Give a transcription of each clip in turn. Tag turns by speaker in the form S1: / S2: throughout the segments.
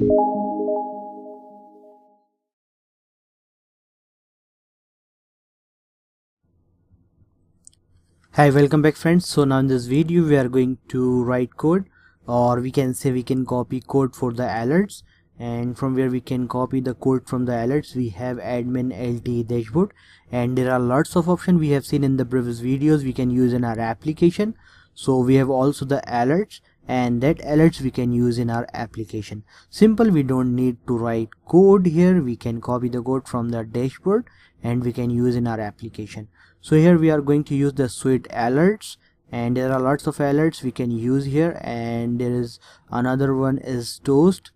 S1: Hi, welcome back friends. So now in this video we are going to write code, or we can say we can copy code for the alerts. And from where we can copy the code from the alerts, we have admin LT dashboard, and there are lots of options we have seen in the previous videos we can use in our application. So we have also the alerts, and that alerts we can use in our application. Simple, we don't need to write code here. We can copy the code from the dashboard and we can use in our application. So here we are going to use the suite alerts, and there are lots of alerts we can use here, and there is another one is toast,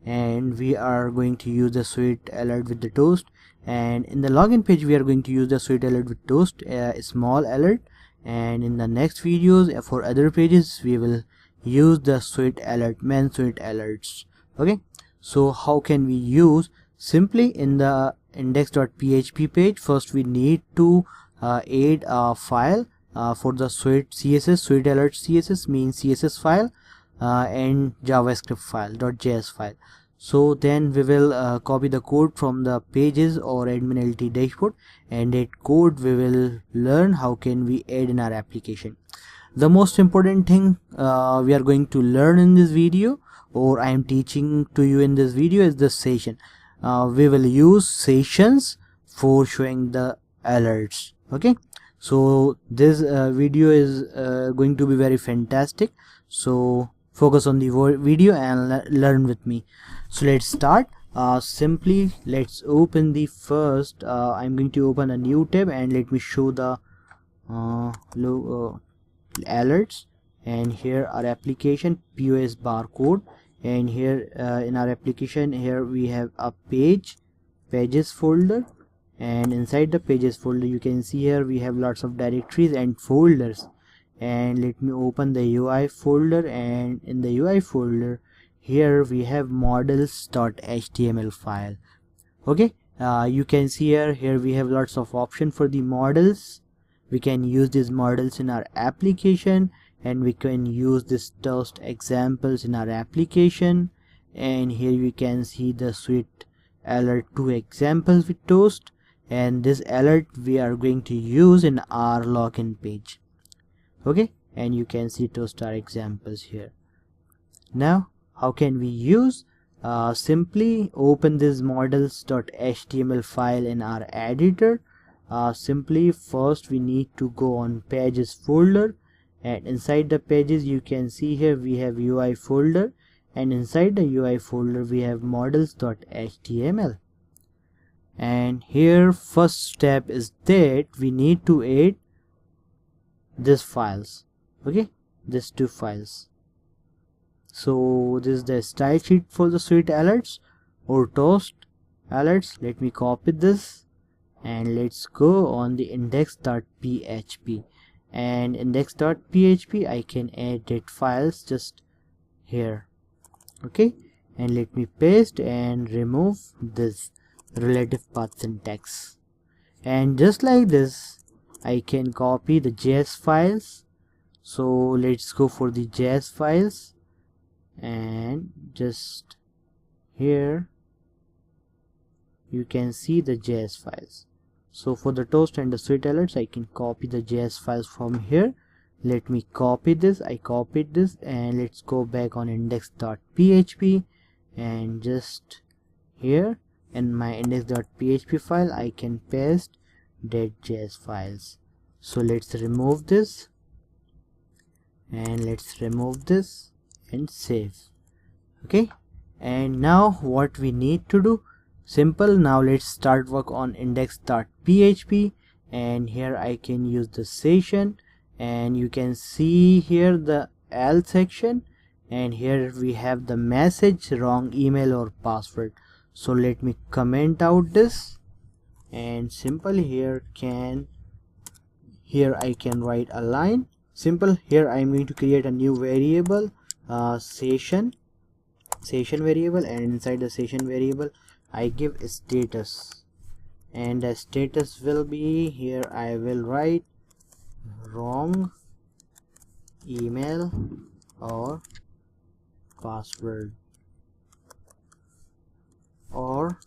S1: and we are going to use the suite alert with the toast. And in the login page we are going to use the suite alert with toast, a small alert, and in the next videos for other pages we will use the suite alert, main suite alerts. Okay, so how can we use? Simply in the index.php page, first we need to add a file for the suite CSS, suite alert CSS means CSS file, and JavaScript file, .js file. So then we will copy the code from the pages or admin LT dashboard, and that code we will learn how can we add in our application. The most important thing we are going to learn in this video, or I am teaching to you in this video, is the session. We will use sessions for showing the alerts. Okay, so this video is going to be very fantastic, so focus on the video and learn with me. So let's start. Simply let's open the first I'm going to open a new tab, and let me show the alerts. And here our application POS barcode, and here in our application here we have a pages folder, and inside the pages folder you can see here we have lots of directories and folders. And let me open the UI folder, and in the UI folder here we have models.html file. Okay, you can see here we have lots of options for the models. We can use these models in our application, and we can use this toast examples in our application. And here you can see the suite alert 2 examples with toast, and this alert we are going to use in our login page. Okay, and you can see toast our examples here. Now how can we use? Simply open this models.html file in our editor. Simply first we need to go on pages folder, and inside the pages you can see here we have UI folder, and inside the UI folder we have models.html. and here first step is that we need to add these files. Okay, these two files. So this is the style sheet for the suite alerts or toast alerts. Let me copy this, and let's go on the index.php, and index.php I can add that files just here. Okay, and let me paste and remove this relative path syntax, and just like this I can copy the JS files. So let's go for the JS files, and just here you can see the JS files. So for the toast and the suite alerts I can copy the JS files from here. Let me copy this. I copied this, and let's go back on index.php, and just here in my index.php file I can paste that JS files. So let's remove this, and let's remove this and save. Okay, and now what we need to do? Simple. Now let's start work on index.php, and here I can use the session, and you can see here the L section, and here we have the message wrong email or password. So let me comment out this, and simple here I can write a line. Simple, here I'm going to create a new variable, session variable, and inside the session variable I give status, and the status will be here I will write wrong email or password. or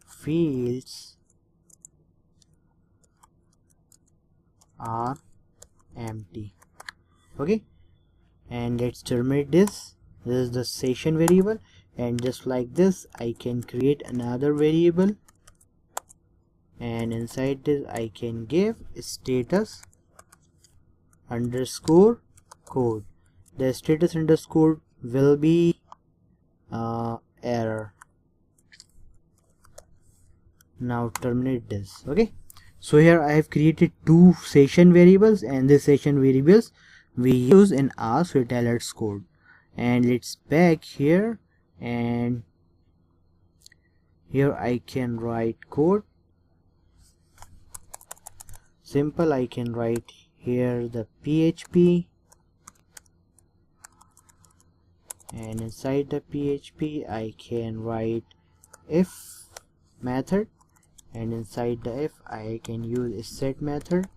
S1: fields are empty. Okay, and let's terminate this. This is the session variable, and just like this I can create another variable, and inside this I can give status underscore code. The status underscore will be error. Now terminate this. Okay, so here I have created two session variables, and these session variables we use in our Swift alerts code. And let's back here, and here I can write code. Simple, I can write here the PHP, and inside the PHP I can write if method, and inside the if I can use set method,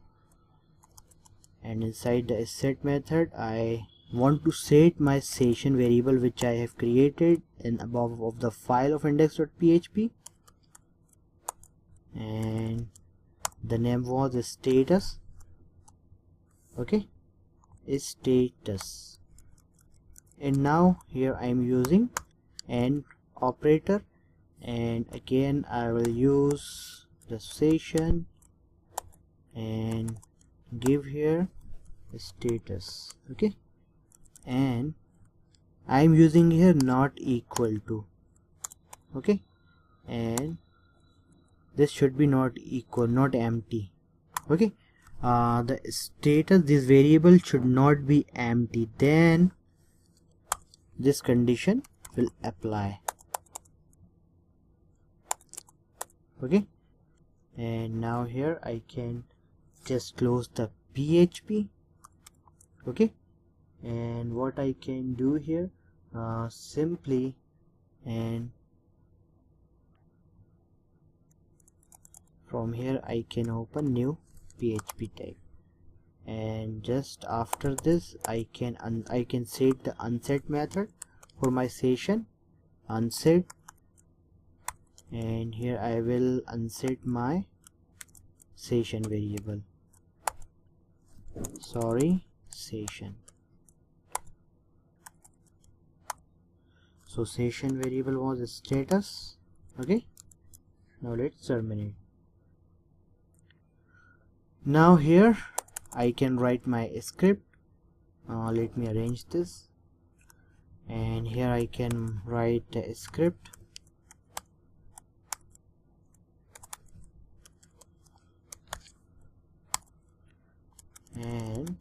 S1: and inside the set method I want to set my session variable which I have created in above of the file of index.php, and the name was status. Okay, status. And now here I am using AND operator, and again I will use the session and give here status. Okay, and I am using here not equal to. Okay, and this should be not equal, not empty. Okay, the status, this variable should not be empty, then this condition will apply. Okay, and now here I can just close the PHP. Okay, and what I can do here, simply, and from here I can open new PHP tag, and just after this I can set the unset method for my session, unset, and here I will unset my session variable, session. So session variable was status. Okay, now let's terminate. Now here I can write my script. Let me arrange this, and here I can write a script. And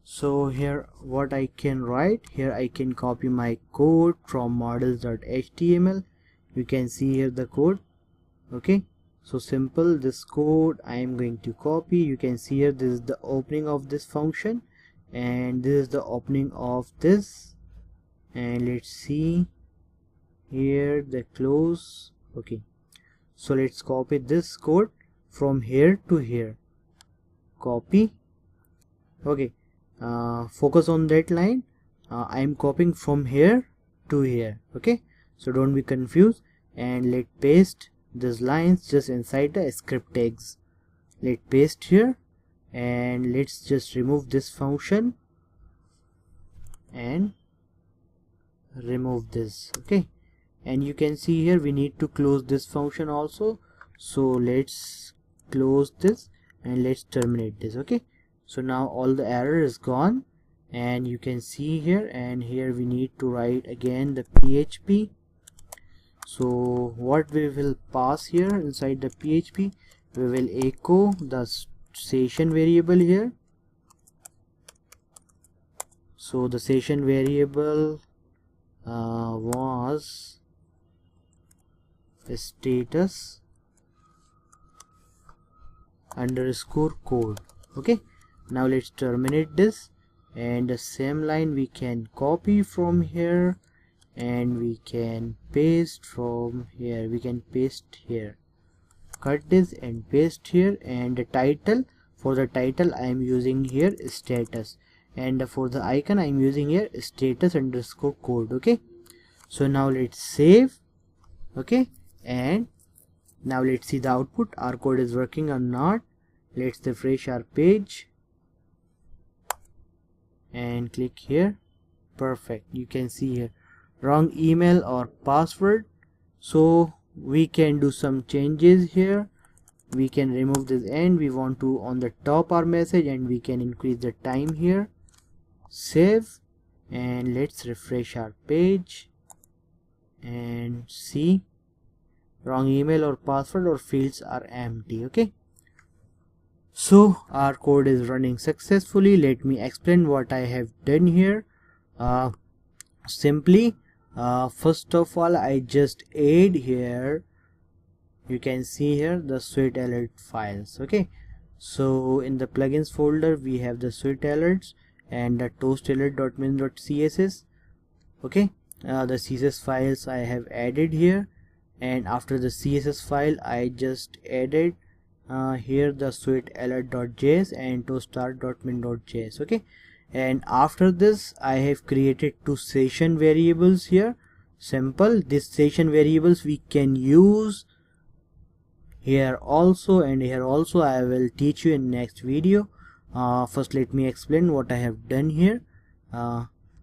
S1: so here what I can write, here I can copy my code from models.html. you can see here the code. Okay, so simple, this code I am going to copy. You can see here this is the opening of this function, and this is the opening of this, and let's see here the close. Okay, so let's copy this code from here to here, copy. Okay, focus on that line. I am copying from here to here. Okay, so don't be confused, and let's paste these lines just inside the script tags. Let's paste here, and let's just remove this function and remove this. Okay, and you can see here we need to close this function also, so let's close this and let's terminate this. Okay, so now all the error is gone, and you can see here, and here we need to write again the PHP. So what we will pass here inside the PHP, we will echo the session variable here. So the session variable was status underscore code. Okay, now let's terminate this, and the same line we can copy from here, and we can paste from here. We can paste here, cut this and paste here, and the title, for the title I am using here status, and for the icon I'm using here status underscore code. Okay, so now let's save. Okay, and now let's see the output. Our code is working or not. Let's refresh our page and click here. Perfect, you can see here wrong email or password. So we can do some changes here. We can remove this end. We want to on the top our message, and we can increase the time here. Save, and let's refresh our page and see wrong email or password or fields are empty. Okay, so our code is running successfully. Let me explain what I have done here. Simply first of all, I just add here, you can see here the Sweet Alert files. Okay, so in the plugins folder we have the Sweet Alerts and the toastalert.min.css. okay, the CSS files I have added here, and after the CSS file I just added here the sweetalert.js and toaststart.min.js. okay, and after this I have created two session variables here. Simple, these session variables we can use here also and here also. I will teach you in next video. First let me explain what I have done here.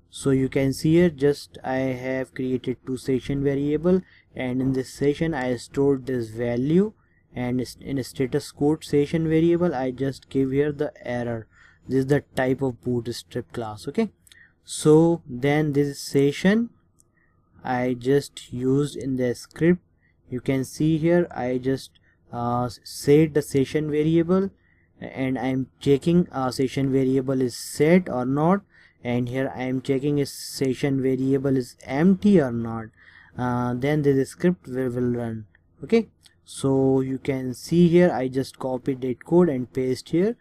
S1: So you can see here just I have created two session variable, and in this session I stored this value, and in a status code session variable I just give here the error. This is the type of Bootstrap class. Okay, so then this session I just used in the script. You can see here I just set the session variable, and I'm checking session variable is set or not, and here I am checking if session variable is empty or not. Then this script will run. Okay, so you can see here I just copied that code and paste here.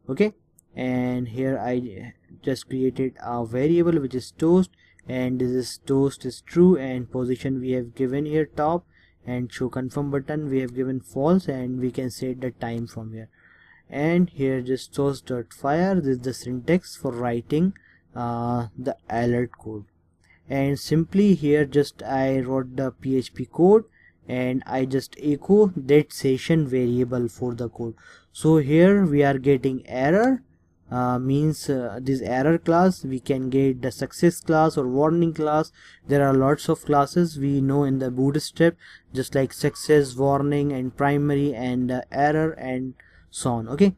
S1: Okay, and here I just created a variable which is toast, and this is toast is true, and position we have given here top, and show confirm button we have given false, and we can set the time from here. And here just toast.fire, this is the syntax for writing the alert code. And simply here just I wrote the PHP code, and I just echo that session variable for the code. So here we are getting error, means this error class. We can get the success class or warning class. There are lots of classes we know in the Bootstrap, just like success, warning, and primary, and error, and so on. Okay,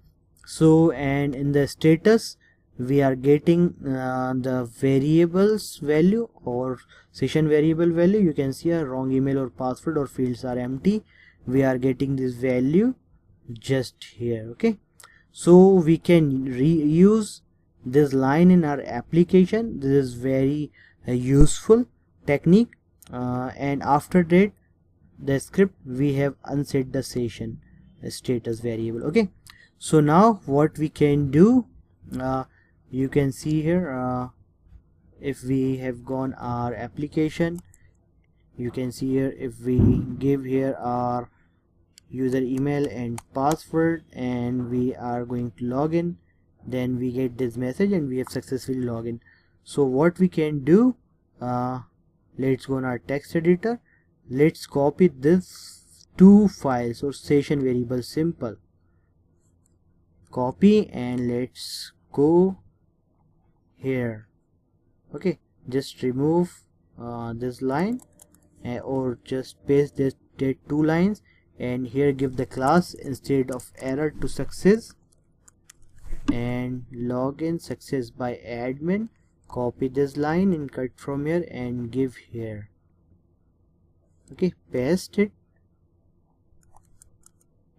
S1: so and in the status we are getting the variables value or session variable value. You can see a wrong email or password or fields are empty. We are getting this value just here. Okay, so we can reuse this line in our application. This is very useful technique. And after that the script we have unset the session status variable. Okay, so now what we can do, you can see here if we have gone our application, you can see here if we give here our user email and password and we are going to log in, then we get this message and we have successfully logged in. So what we can do, let's go on our text editor. Let's copy this two files or session variable. Simple, copy, and let's go here. Okay, just remove this line or just paste this two lines, and here give the class instead of error to success, and login success by admin. Copy this line and cut from here and give here. Okay, paste it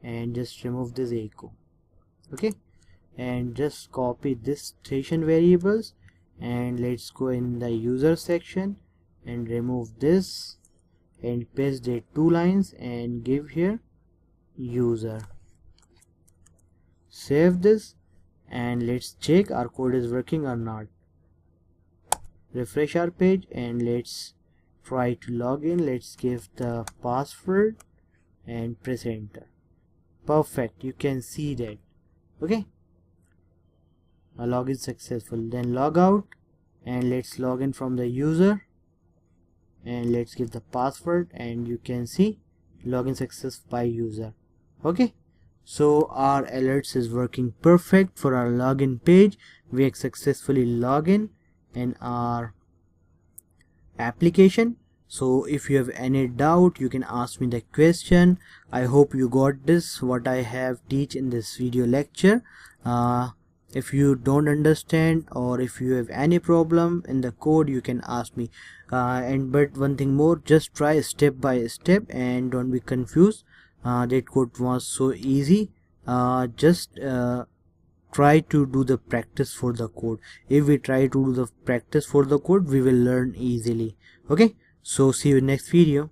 S1: and just remove this echo. Okay, and just copy this session variables, and let's go in the user section and remove this and paste the two lines and give here user. Save this and let's check our code is working or not. Refresh our page and let's try to log in. Let's give the password and press enter. Perfect, you can see that. Okay, login successful. Then log out, and let's log in from the user, and let's give the password, and you can see login success by user. Okay, so our alerts is working perfect for our login page. We have successfully logged in our application. So if you have any doubt, you can ask me the question. I hope you got this what I have teach in this video lecture. If you don't understand, or if you have any problem in the code, you can ask me. But one thing more, just try step by step and don't be confused. That code was so easy. Just try to do the practice for the code. If we try to do the practice for the code, we will learn easily. Okay, so see you in next video.